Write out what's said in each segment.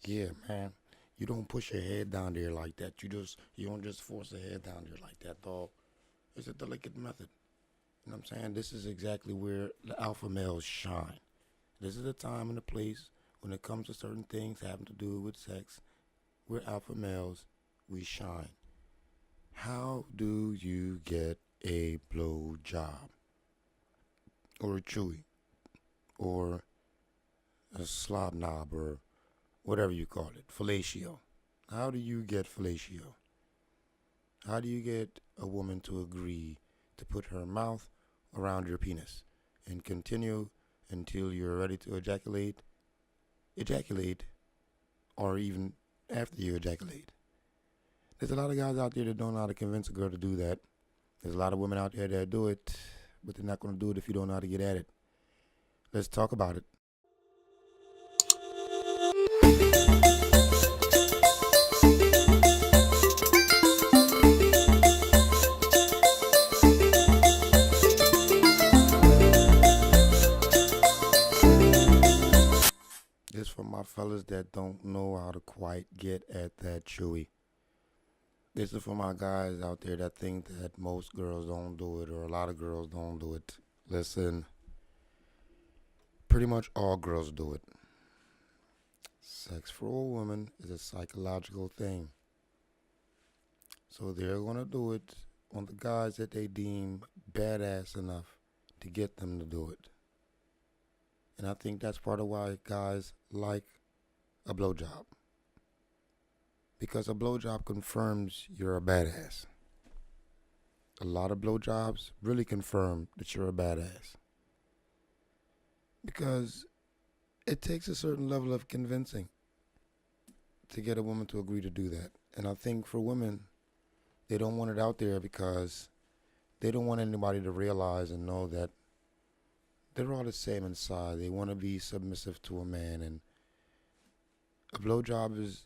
Yeah, man. You don't push your head down there like that. You don't just force the head down there like that, dog. It's a delicate method. You know what I'm saying? This is exactly where the alpha males shine. This is the time and the place when it comes to certain things having to do with sex. We're alpha males. We shine. How do you get a blow job or a chewy or a slob knob or whatever you call it, fellatio? How do you get fellatio? How do you get a woman to agree to put her mouth around your penis and continue until you're ready to ejaculate, or even after you ejaculate? There's a lot of guys out there that don't know how to convince a girl to do that. There's a lot of women out there that do it, but they're not going to do it if you don't know how to get at it. Let's talk about it. This for my fellas that don't know how to quite get at that chewy. This is for my guys out there that think that most girls don't do it or a lot of girls don't do it. Listen, pretty much all girls do it. Sex for a woman is a psychological thing. So they're going to do it on the guys that they deem badass enough to get them to do it. And I think that's part of why guys like a blowjob. Because a blowjob confirms you're a badass. A lot of blowjobs really confirm that you're a badass. Because it takes a certain level of convincing to get a woman to agree to do that. And I think for women, they don't want it out there because they don't want anybody to realize and know that they're all the same inside. They want to be submissive to a man, and a blowjob is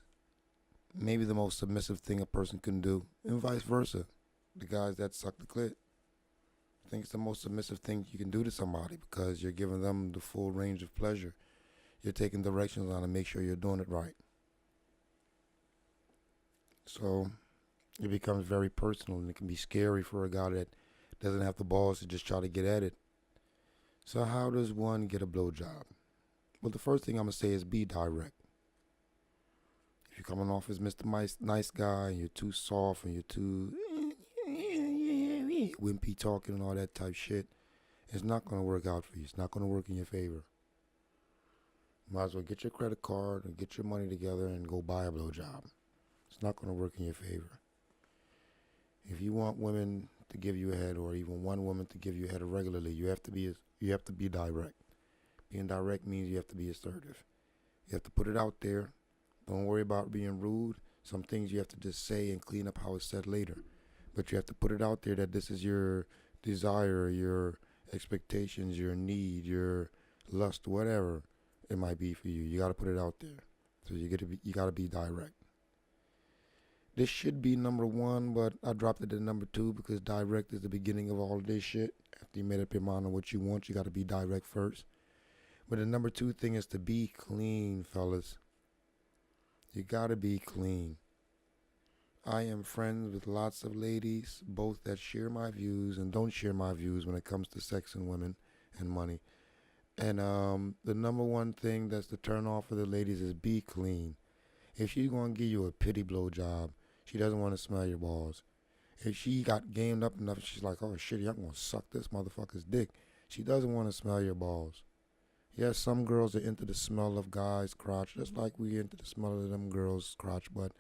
maybe the most submissive thing a person can do, and vice versa. The guys that suck the clit, I think it's the most submissive thing you can do to somebody because you're giving them the full range of pleasure. You're taking directions on to make sure you're doing it right. So it becomes very personal, and it can be scary for a guy that doesn't have the balls to just try to get at it. So how does one get a blowjob? Well, the first thing I'm going to say is be direct. If you're coming off as Mr. Nice Guy and you're too soft and you're too wimpy talking and all that type shit, it's not going to work out for you. It's not going to work in your favor. Might as well get your credit card and get your money together and go buy a blowjob. It's not going to work in your favor. If you want women to give you a head, or even one woman to give you a head regularly, you have to be direct. Being direct means you have to be assertive. You have to put it out there. Don't worry about being rude. Some things you have to just say and clean up how it's said later. But you have to put it out there that this is your desire, your expectations, your need, your lust, whatever it might be for you. You got to put it out there. So you got to be direct. This should be number one, but I dropped it at number two because direct is the beginning of all of this shit. After you made up your mind on what you want, you got to be direct first. But the number two thing is to be clean, fellas. You got to be clean. I am friends with lots of ladies, both that share my views and don't share my views when it comes to sex and women and money. And the number one thing that's the turn off for the ladies is be clean. If she's going to give you a pity blow job, she doesn't want to smell your balls. If she got gamed up enough, she's like, oh shit, I'm going to suck this motherfucker's dick. She doesn't want to smell your balls. Yes, some girls are into the smell of guys' crotch, just like we into the smell of them girls' crotch, but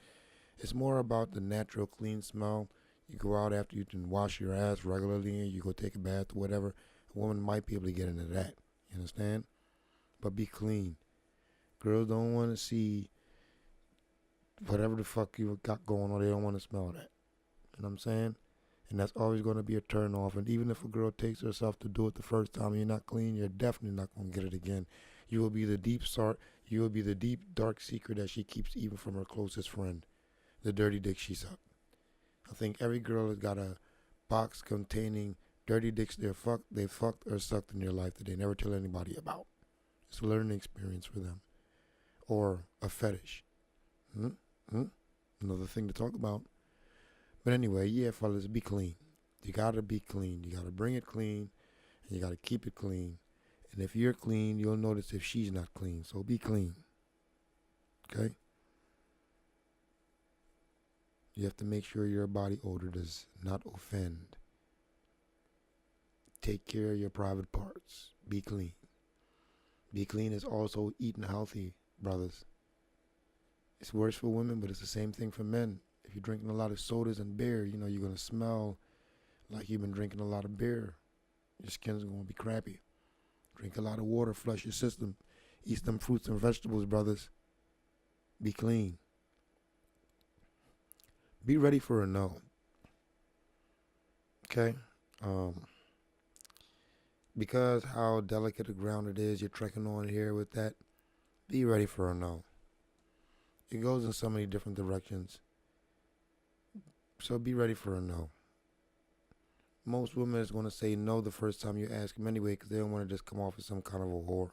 it's more about the natural clean smell. You go out after you can wash your ass regularly, you go take a bath or whatever, a woman might be able to get into that. You understand? But be clean. Girls don't want to see whatever the fuck you got going on. They don't want to smell that. You know what I'm saying? And that's always going to be a turn off. And even if a girl takes herself to do it the first time and you're not clean, you're definitely not going to get it again. You will be the deep dark secret that she keeps even from her closest friend. The dirty dick she sucked. I think every girl has got a box containing dirty dicks they fucked or sucked in their life that they never tell anybody about. It's a learning experience for them. Or a fetish. Hmm? Hmm? Another thing to talk about. But anyway, yeah, fellas, be clean. You gotta be clean. You gotta bring it clean, and you gotta keep it clean. And if you're clean, you'll notice if she's not clean. So be clean, okay? You have to make sure your body odor does not offend. Take care of your private parts. Be clean. Be clean is also eating healthy, brothers. It's worse for women, but it's the same thing for men. If you're drinking a lot of sodas and beer, you're going to smell like you've been drinking a lot of beer. Your skin's going to be crappy. Drink a lot of water, flush your system. Eat some fruits and vegetables, brothers. Be clean. Be ready for a no. Okay? Because how delicate a ground it is, you're trekking on here with that. Be ready for a no. It goes in so many different directions. So be ready for a no. Most women is going to say no the first time you ask them anyway because they don't want to just come off as some kind of a whore.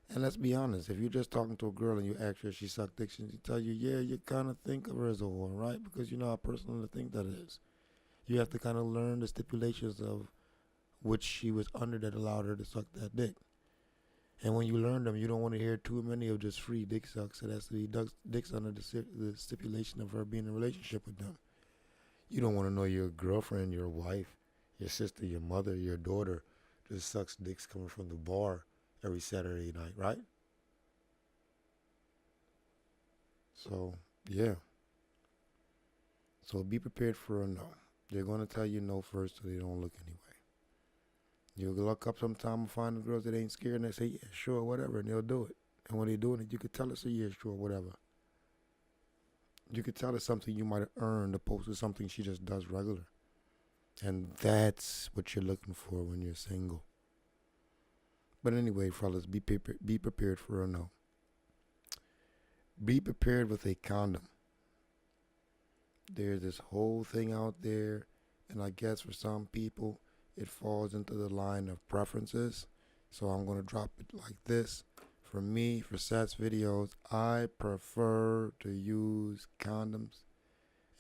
And let's be honest, if you're just talking to a girl and you ask her if she sucked dick, she tell you, yeah, you kind of think of her as a whore, right? Because you know how personal to think that is. You have to kind of learn the stipulations of which she was under that allowed her to suck that dick. And when you learn them, you don't want to hear too many of just free dick sucks. It has to be dicks under the stipulation of her being in a relationship with them. You don't want to know your girlfriend, your wife, your sister, your mother, your daughter just sucks dicks coming from the bar every Saturday night, right? So, yeah. So be prepared for a no. They're going to tell you no first so they don't look anyway. You'll look up sometime and find the girls that ain't scared and they say, yeah, sure, whatever, and they'll do it. And when they're doing it, you could tell us, yeah, sure, whatever. You could tell it's something you might have earned opposed to something she just does regular. And that's what you're looking for when you're single. But anyway, fellas, be prepared for a no. Be prepared with a condom. There's this whole thing out there, and I guess for some people, it falls into the line of preferences. So I'm going to drop it like this. For me, for Sess videos, I prefer to use condoms,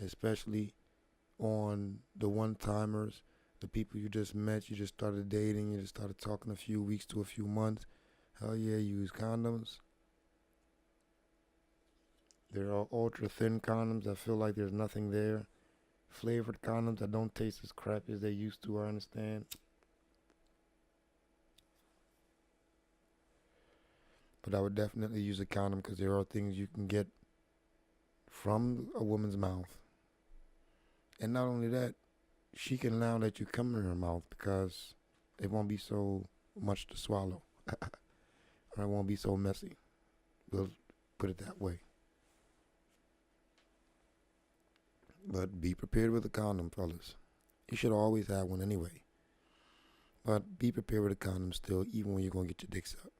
especially on the one-timers, the people you just met, you just started dating, you just started talking a few weeks to a few months. Hell yeah, use condoms. There are ultra thin condoms. I feel like there's nothing there. Flavored condoms that don't taste as crappy as they used to, I understand. But I would definitely use a condom because there are things you can get from a woman's mouth. And not only that, she can now let you come in her mouth because it won't be so much to swallow. Or it won't be so messy. We'll put it that way. But be prepared with a condom, fellas. You should always have one anyway. But be prepared with a condom still, even when you're going to get your dick sucked.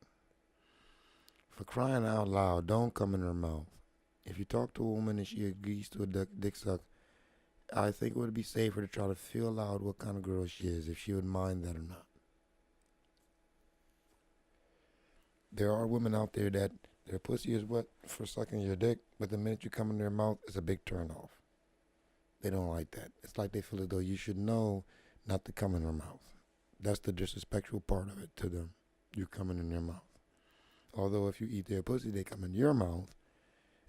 For crying out loud, don't come in her mouth. If you talk to a woman and she agrees to a dick suck, I think it would be safer to try to feel out what kind of girl she is, if she would mind that or not. There are women out there that their pussy is wet for sucking your dick, but the minute you come in their mouth, it's a big turn off. They don't like that. It's like they feel as though you should know not to come in their mouth. That's the disrespectful part of it to them. You coming in their mouth. Although if you eat their pussy, they come in your mouth,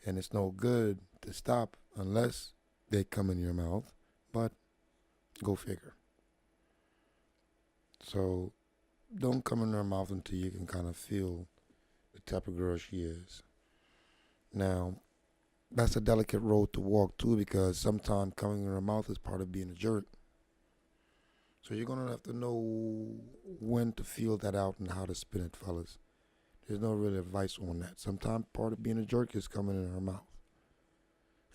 and it's no good to stop unless they come in your mouth. But go figure. So don't come in her mouth until you can kind of feel the type of girl she is. Now, that's a delicate road to walk too, because sometimes coming in her mouth is part of being a jerk. So you're going to have to know when to feel that out and how to spin it, fellas. There's no real advice on that. Sometimes part of being a jerk is coming in her mouth.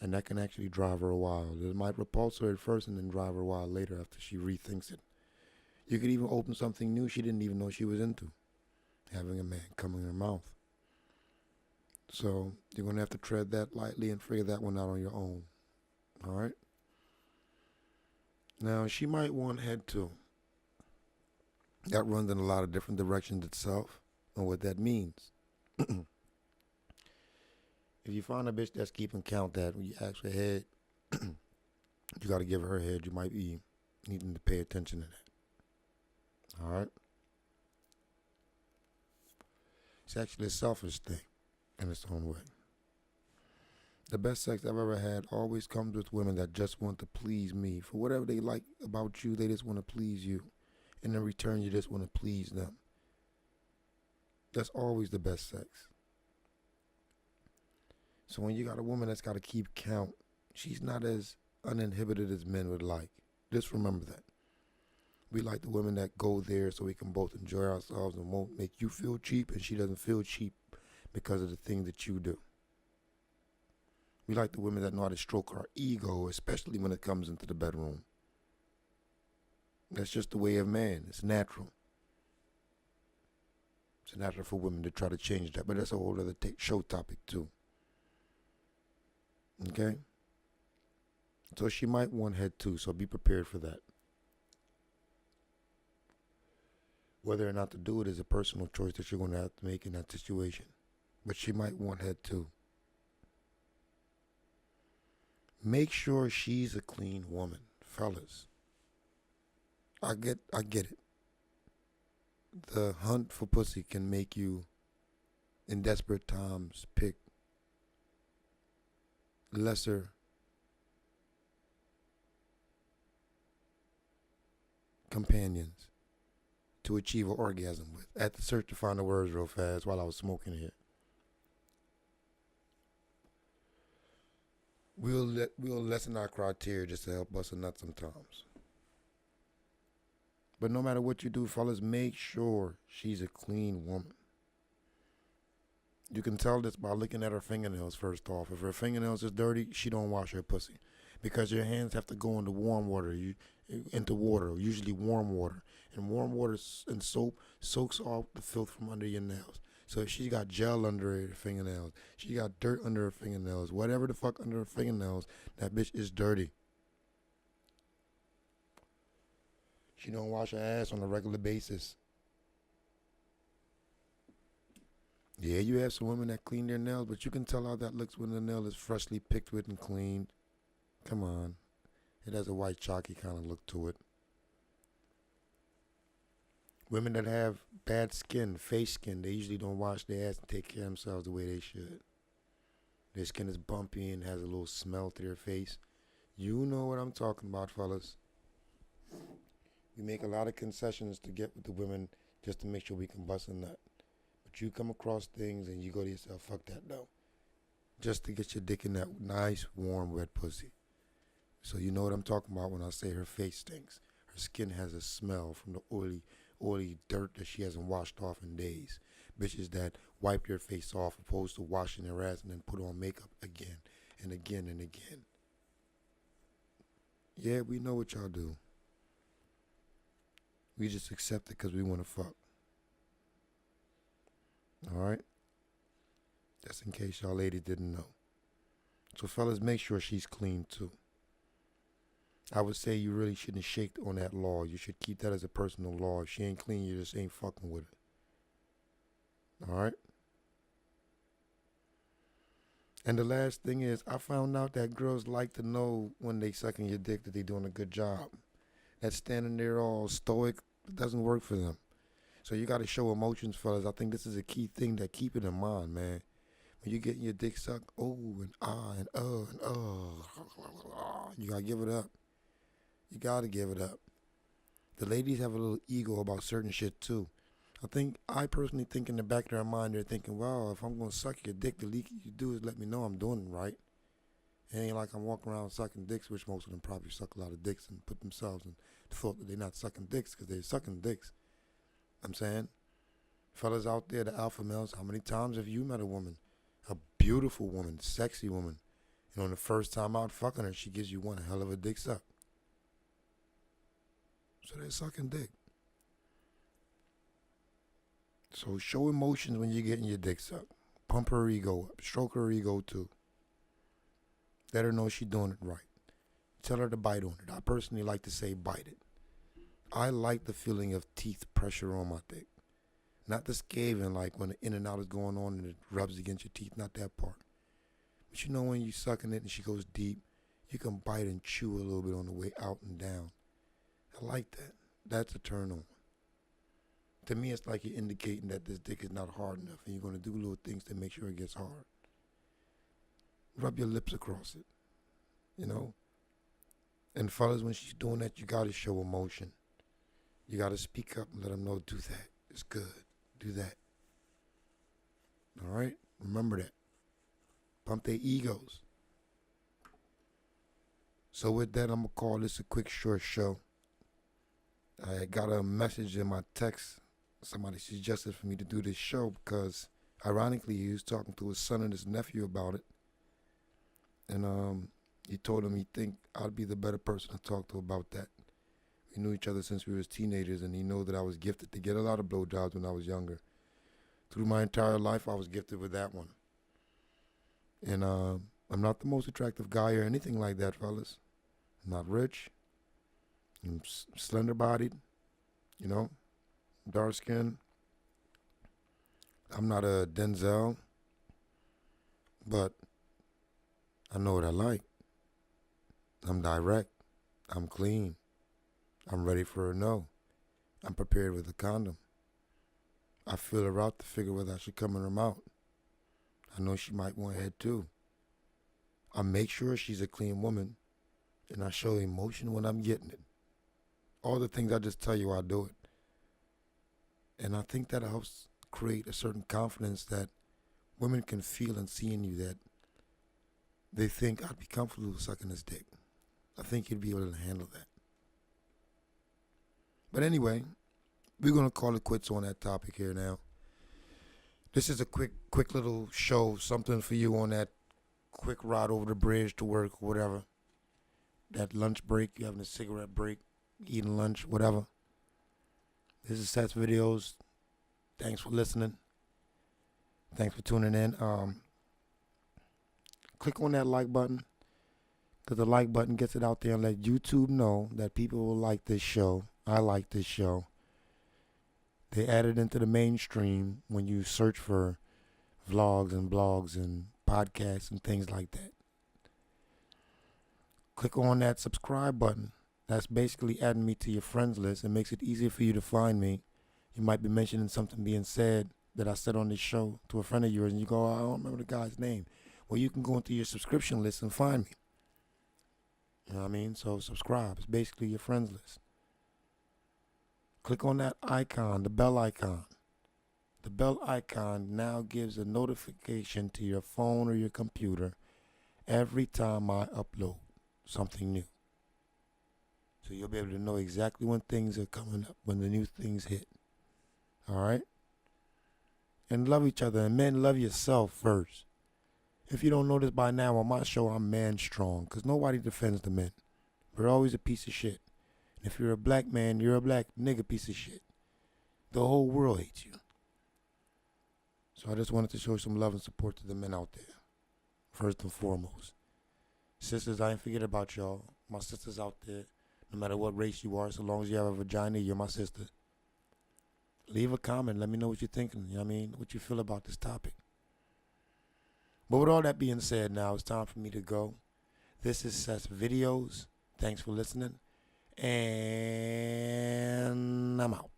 And that can actually drive her wild. It might repulse her at first and then drive her wild later after she rethinks it. You could even open something new she didn't even know she was into. Having a man come in her mouth. So you're going to have to tread that lightly and figure that one out on your own. All right? Now, she might want head too. That runs in a lot of different directions itself and what that means. If you find a bitch that's keeping count that when you ask for head, you got to give her head. You might be needing to pay attention to that. All right? It's actually a selfish thing in its own way. The best sex I've ever had always comes with women that just want to please me. For whatever they like about you, they just want to please you. And in return, you just want to please them. That's always the best sex. So when you got a woman that's got to keep count, she's not as uninhibited as men would like. Just remember that. We like the women that go there so we can both enjoy ourselves and won't make you feel cheap and she doesn't feel cheap because of the thing that you do. We like the women that know how to stroke our ego, especially when it comes into the bedroom. That's just the way of man. It's natural. It's natural for women to try to change that, but that's a whole other show topic too. Okay? So she might want head too, so be prepared for that. Whether or not to do it is a personal choice that you're going to have to make in that situation. But she might want head too. Make sure she's a clean woman, fellas. I get it. The hunt for pussy can make you, in desperate times, pick lesser companions to achieve an orgasm with. I had to search to find the words real fast while I was smoking here. We'll lessen our criteria just to help us a nut sometimes. But no matter what you do, fellas, make sure she's a clean woman. You can tell this by looking at her fingernails first off. If her fingernails is dirty, she don't wash her pussy. Because your hands have to go into warm water, usually warm water. And warm water and soap soaks off the filth from under your nails. So if she's got gel under her fingernails, she got dirt under her fingernails, whatever the fuck under her fingernails, that bitch is dirty. She don't wash her ass on a regular basis. Yeah, you have some women that clean their nails, but you can tell how that looks when the nail is freshly picked with and cleaned. Come on. It has a white chalky kind of look to it. Women that have bad skin, face skin, they usually don't wash their ass and take care of themselves the way they should. Their skin is bumpy and has a little smell to their face. You know what I'm talking about, fellas. We make a lot of concessions to get with the women just to make sure we can bust a nut. But you come across things and you go to yourself, fuck that though. Just to get your dick in that nice, warm, wet pussy. So you know what I'm talking about when I say her face stinks. Her skin has a smell from the oily dirt that she hasn't washed off in days. Bitches that wipe their face off opposed to washing their ass and then put on makeup again and again and again. Yeah, we know what y'all do. We just accept it because we want to fuck. Alright? Just in case y'all ladies didn't know. So fellas, make sure she's clean too. I would say you really shouldn't shake on that law. You should keep that as a personal law. If she ain't clean, you just ain't fucking with her. Alright? And the last thing is, I found out that girls like to know when they sucking your dick that they doing a good job. That standing there all stoic doesn't work for them. So you got to show emotions, fellas. I think this is a key thing that keep it in mind, man. When you getting your dick sucked, oh, and ah, and you got to give it up. You got to give it up. The ladies have a little ego about certain shit, too. I personally think in the back of their mind, they're thinking, well, if I'm going to suck your dick, the least you do is let me know I'm doing it right. It ain't like I'm walking around sucking dicks, which most of them probably suck a lot of dicks and put themselves in the thought that they're not sucking dicks because they're sucking dicks. I'm saying, fellas out there, the alpha males, how many times have you met a woman, a beautiful woman, sexy woman, and on the first time out fucking her, she gives you one hell of a dick suck? So they're sucking dick. So show emotions when you're getting your dick sucked. Pump her ego up. Stroke her ego too. Let her know she's doing it right. Tell her to bite on it. I personally like to say bite it. I like the feeling of teeth pressure on my dick. Not the scaving, like when the in and out is going on and it rubs against your teeth. Not that part. But you know when you sucking it and she goes deep, you can bite and chew a little bit on the way out and down. I like that. That's a turn on. To me, it's like you're indicating that this dick is not hard enough, and you're going to do little things to make sure it gets hard. Rub your lips across it, you know. And fellas, when she's doing that, you got to show emotion. You got to speak up and let them know, do that. It's good. Do that. All right? Remember that. Pump their egos. So with that, I'm going to call this a quick, short show. I got a message in my text. Somebody suggested for me to do this show because, ironically, he was talking to his son and his nephew about it. And he told him he think I'd be the better person to talk to about that. We knew each other since we was teenagers, and he know that I was gifted to get a lot of blowjobs when I was younger. Through my entire life, I was gifted with that one. And I'm not the most attractive guy or anything like that, fellas. I'm not rich. I'm slender-bodied, you know, dark skin. I'm not a Denzel, but I know what I like. I'm direct. I'm clean. I'm ready for a no. I'm prepared with a condom. I feel her out to figure whether I should come in her mouth. I know she might want head too. I make sure she's a clean woman, and I show emotion when I'm getting it. All the things I just tell you, I do it. And I think that helps create a certain confidence that women can feel and see in you, that they think I'd be comfortable sucking his dick. I think you'd be able to handle that. But anyway, we're going to call it quits on that topic here now. This is a quick little show, something for you on that quick ride over the bridge to work or whatever. That lunch break, you having a cigarette break, eating lunch, whatever. This is Sess Videos. Thanks for listening. Thanks for tuning in. Click on that like button, because the like button gets it out there and let YouTube know that people will like this show. I like this show. They add it into the mainstream when you search for vlogs and blogs and podcasts and things like that. Click on that subscribe button. That's basically adding me to your friends list. It makes it easier for you to find me. You might be mentioning something being said that I said on this show to a friend of yours, and you go, I don't remember the guy's name. Well, you can go into your subscription list and find me. You know what I mean? So subscribe. It's basically your friends list. Click on that icon, the bell icon. The bell icon now gives a notification to your phone or your computer every time I upload something new. So you'll be able to know exactly when things are coming up, when the new things hit. All right? And love each other. And men, love yourself first. If you don't know this by now, on my show, I'm man strong, because nobody defends the men. We're always a piece of shit. And if you're a black man, you're a black nigga piece of shit. The whole world hates you. So I just wanted to show some love and support to the men out there, first and foremost. Sisters, I ain't forget about y'all. My sisters out there, no matter what race you are, so long as you have a vagina, you're my sister. Leave a comment. Let me know what you're thinking. You know what I mean? What you feel about this topic. But with all that being said, now it's time for me to go. This is Sess Videos. Thanks for listening. And I'm out.